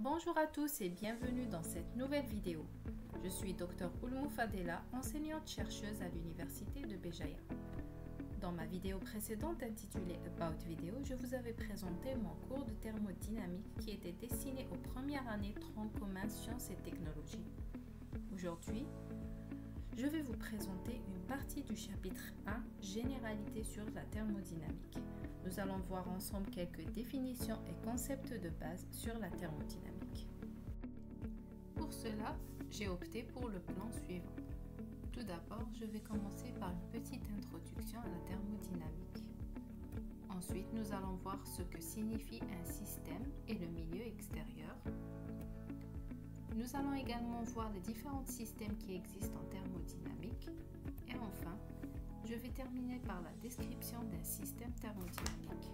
Bonjour à tous et bienvenue dans cette nouvelle vidéo. Je suis Dr Oulmou Fadela, enseignante-chercheuse à l'Université de Béjaïa. Dans ma vidéo précédente intitulée About Video, je vous avais présenté mon cours de thermodynamique qui était destiné aux premières années tronc commun sciences et technologies. Aujourd'hui, je vais vous présenter une partie du chapitre 1, Généralité sur la thermodynamique. Nous allons voir ensemble quelques définitions et concepts de base sur la thermodynamique. Pour cela, j'ai opté pour le plan suivant. Tout d'abord, je vais commencer par une petite introduction à la thermodynamique. Ensuite, nous allons voir ce que signifie un système et le milieu extérieur. Nous allons également voir les différents systèmes qui existent en thermodynamique. Et enfin, je vais terminer par la description d'un système thermodynamique.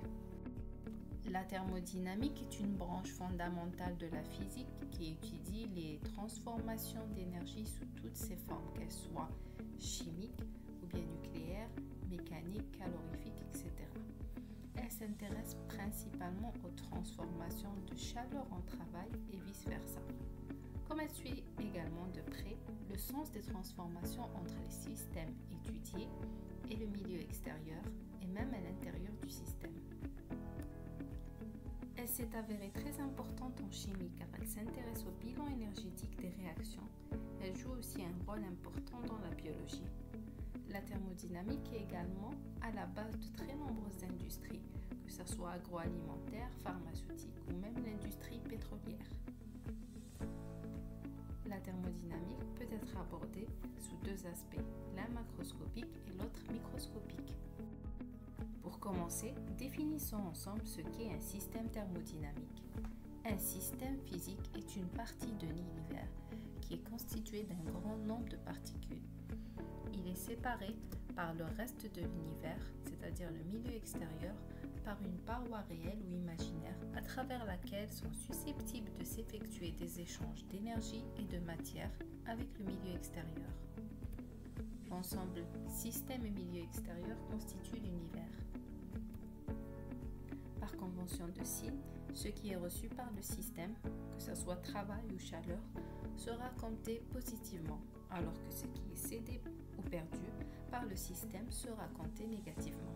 La thermodynamique est une branche fondamentale de la physique qui étudie les transformations d'énergie sous toutes ses formes, qu'elles soient chimiques ou bien nucléaires, mécaniques, calorifiques, etc. Elle s'intéresse principalement aux transformations de chaleur en travail et vice-versa. Comme elle suit également de près le sens des transformations entre les systèmes étudiés et le milieu extérieur et même à l'intérieur du système. Elle s'est avérée très importante en chimie car elle s'intéresse au bilan énergétique des réactions. Elle joue aussi un rôle important dans la biologie. La thermodynamique est également à la base de très nombreuses industries, que ce soit agroalimentaire, pharmaceutique ou même l'industrie pétrolière. La thermodynamique peut être abordée sous deux aspects, l'un macroscopique et l'autre microscopique. Pour commencer, définissons ensemble ce qu'est un système thermodynamique. Un système physique est une partie de l'univers qui est constituée d'un grand nombre de particules. Il est séparé par le reste de l'univers, c'est-à-dire le milieu extérieur, par une paroi réelle ou imaginaire à travers laquelle sont susceptibles de s'effectuer des échanges d'énergie et de matière avec le milieu extérieur. L'ensemble système et milieu extérieur constitue l'univers. Par convention de signe, ce qui est reçu par le système, que ce soit travail ou chaleur, sera compté positivement, alors que ce qui est cédé ou perdu par le système sera compté négativement.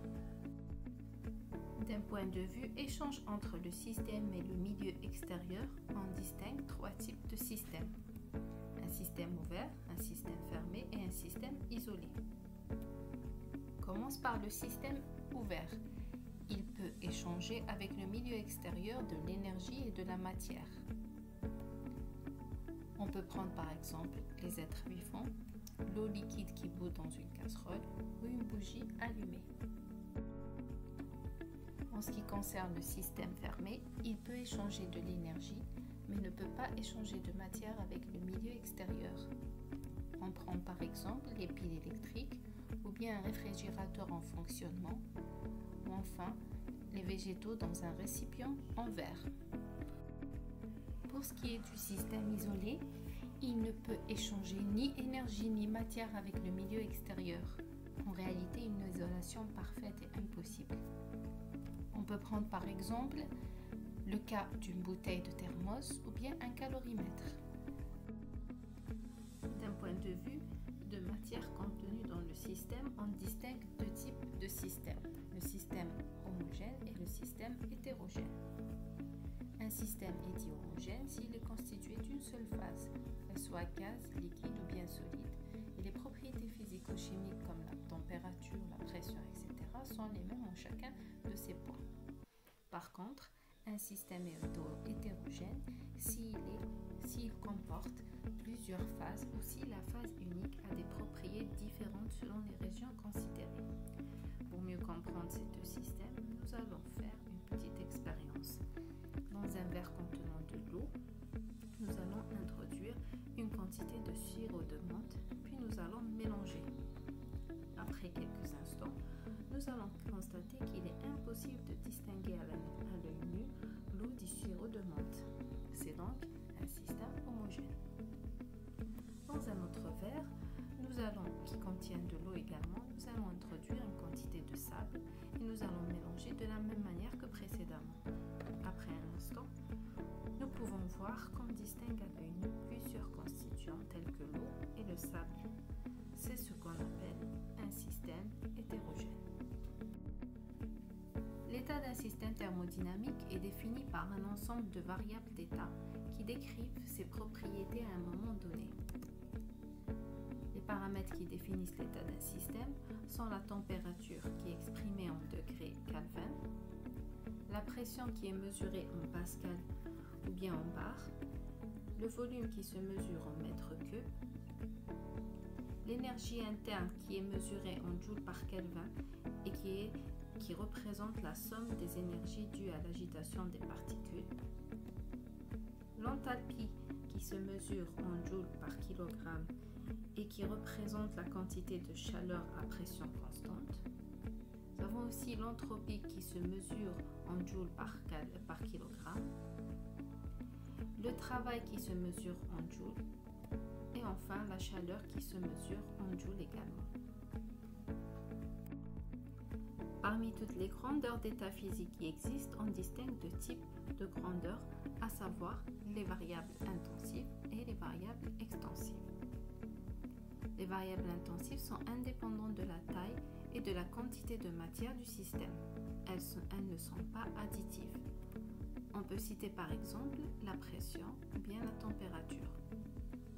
D'un point de vue échange entre le système et le milieu extérieur, on distingue trois types de systèmes. Un système ouvert, un système fermé et un système isolé. Commence par le système ouvert. Il peut échanger avec le milieu extérieur de l'énergie et de la matière. On peut prendre par exemple les êtres vivants, l'eau liquide qui bout dans une casserole ou une bougie allumée. En ce qui concerne le système fermé, il peut échanger de l'énergie, mais ne peut pas échanger de matière avec le milieu extérieur. On prend par exemple les piles électriques ou bien un réfrigérateur en fonctionnement, ou enfin les végétaux dans un récipient en verre. Pour ce qui est du système isolé, il ne peut échanger ni énergie ni matière avec le milieu extérieur. En réalité, une isolation parfaite est impossible. On peut prendre par exemple le cas d'une bouteille de thermos ou bien un calorimètre. D'un point de vue de matière contenue dans le système, on distingue deux types de systèmes, le système homogène et le système hétérogène. Un système est dit homogène s'il est constitué d'une seule phase, qu'elle soit gaz, liquide ou bien solide, et les propriétés physico-chimiques comme la température, la pression, etc. sont les mêmes en chacun de ces points. Par contre, un système est hétérogène s'il comporte plusieurs phases ou si la phase unique a des propriétés différentes selon les régions considérées. Pour mieux comprendre ces deux systèmes, nous allons faire une petite expérience. Dans un verre contenant de l'eau, nous allons introduire une quantité de sirop de menthe, puis nous allons mélanger. Après quelques instants, nous allons constater qu'il est impossible de distinguer à l'œil nu l'eau du sirop de menthe. C'est donc un système homogène. Dans un autre verre, qui contient de l'eau également, nous allons introduire une quantité de sable et nous allons mélanger de la même manière que précédemment. Après un instant, nous pouvons voir qu'on distingue à l'œil nu plusieurs constituants tels que l'eau et le sable. C'est ce qu'on appelle un système hétérogène. L'état d'un système thermodynamique est défini par un ensemble de variables d'état qui décrivent ses propriétés à un moment donné. Les paramètres qui définissent l'état d'un système sont la température qui est exprimée en degrés Kelvin, la pression qui est mesurée en pascal ou bien en bar, le volume qui se mesure en mètres cubes, l'énergie interne qui est mesurée en joules par Kelvin et qui représente la somme des énergies dues à l'agitation des particules, l'enthalpie qui se mesure en joules par kilogramme et qui représente la quantité de chaleur à pression constante. Nous avons aussi l'entropie qui se mesure en joules par kilogramme, le travail qui se mesure en joules et enfin la chaleur qui se mesure en joules également. Parmi toutes les grandeurs d'état physique qui existent, on distingue deux types de grandeurs, à savoir les variables intensives et les variables extensives. Les variables intensives sont indépendantes de la taille et de la quantité de matière du système. Elles ne sont pas additives. On peut citer par exemple la pression ou bien la température.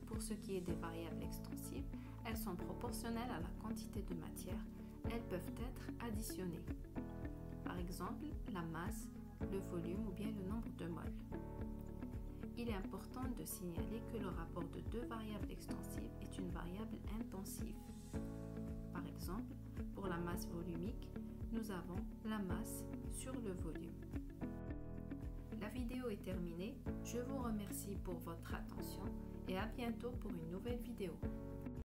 Pour ce qui est des variables extensives, elles sont proportionnelles à la quantité de matière. Elles peuvent être additionnées. Par exemple, la masse, le volume ou bien le nombre de moles. Il est important de signaler que le rapport de deux variables extensives est une variable intensive. Par exemple, pour la masse volumique, nous avons la masse sur le volume. La vidéo est terminée. Je vous remercie pour votre attention et à bientôt pour une nouvelle vidéo.